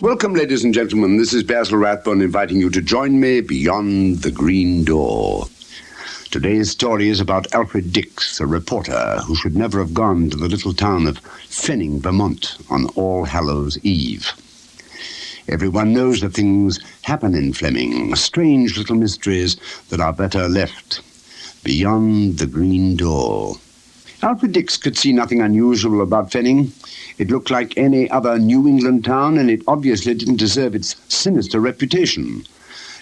Welcome, ladies and gentlemen. This is Basil Rathbone inviting you to join me beyond the green door. Today's story is about Alfred Dix, a reporter who should never have gone to the little town of Fenning, Vermont on All Hallows Eve. Everyone knows that things happen in Fleming, strange little mysteries that are better left beyond the green door. Alfred Dix could see nothing unusual about Fenning. It looked like any other New England town, and it obviously didn't deserve its sinister reputation.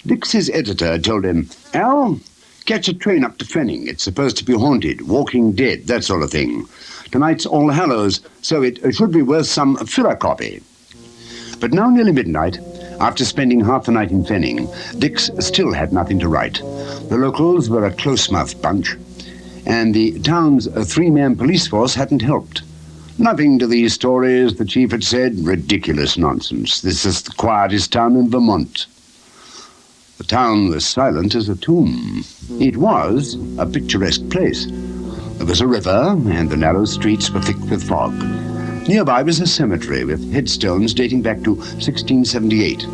Dix's editor told him, "Al, catch a train up to Fenning. It's supposed to be haunted, walking dead, that sort of thing. Tonight's All Hallows, so it should be worth some filler copy." But now nearly midnight, after spending half the night in Fenning, Dix still had nothing to write. The locals were a close-mouthed bunch, and the town's three-man police force hadn't helped. "Nothing to these stories," the chief had said. "Ridiculous nonsense. This is the quietest town in Vermont." The town was silent as a tomb. It was a picturesque place. There was a river, and the narrow streets were thick with fog. Nearby was a cemetery with headstones dating back to 1678.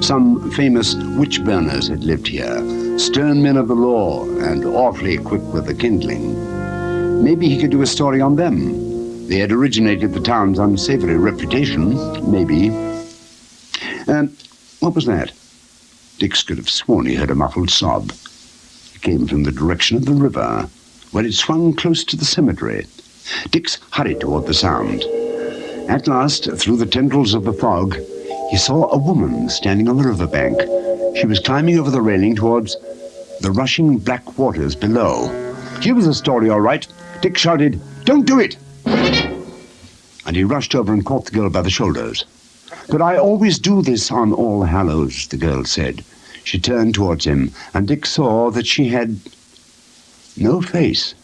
Some famous witch-burners had lived here, stern men of the law and awfully quick with the kindling. Maybe he could do a story on them. They had originated the town's unsavory reputation, maybe. What was that? Dix could have sworn he heard a muffled sob. It came from the direction of the river, where it swung close to the cemetery. Dix hurried toward the sound. At last, through the tendrils of the fog, he saw a woman standing on the riverbank. She was climbing over the railing towards the rushing black waters below. Here was a story, all right. Dix shouted, "Don't do it!" And he rushed over and caught the girl by the shoulders. "But I always do this on All Hallows," the girl said. She turned towards him, and Dick saw that she had no face.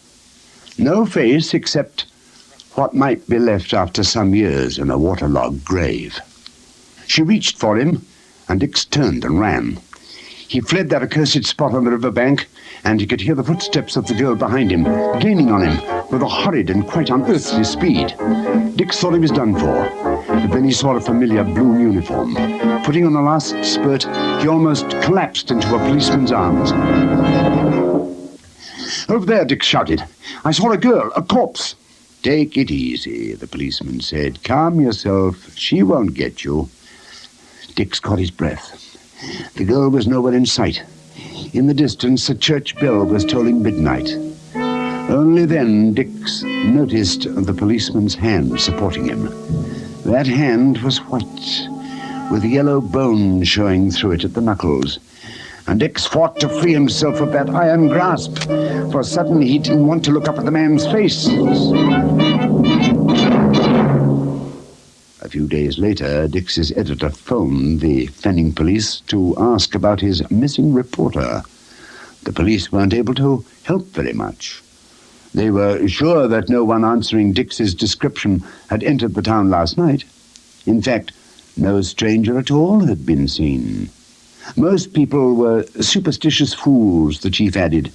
No face except what might be left after some years in a waterlogged grave. She reached for him, and Dix turned and ran. He fled that accursed spot on the riverbank, and he could hear the footsteps of the girl behind him, gaining on him with a horrid and quite unearthly speed. Dix thought he was done for, but then he saw a familiar blue uniform. Putting on the last spurt, he almost collapsed into a policeman's arms. "Over there," Dix shouted. "I saw a girl, a corpse." "Take it easy," the policeman said. "Calm yourself. She won't get you." Dix caught his breath. The girl was nowhere in sight. In the distance, a church bell was tolling midnight. Only then Dix noticed the policeman's hand supporting him. That hand was white, with yellow bone showing through it at the knuckles. And Dix fought to free himself of that iron grasp, for suddenly he didn't want to look up at the man's face. A few days later, Dix's editor phoned the Fenning police to ask about his missing reporter. The police weren't able to help very much. They were sure that no one answering Dix's description had entered the town last night. In fact, no stranger at all had been seen. Most people were superstitious fools, the chief added,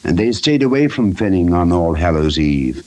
and they stayed away from Fenning on All Hallows Eve.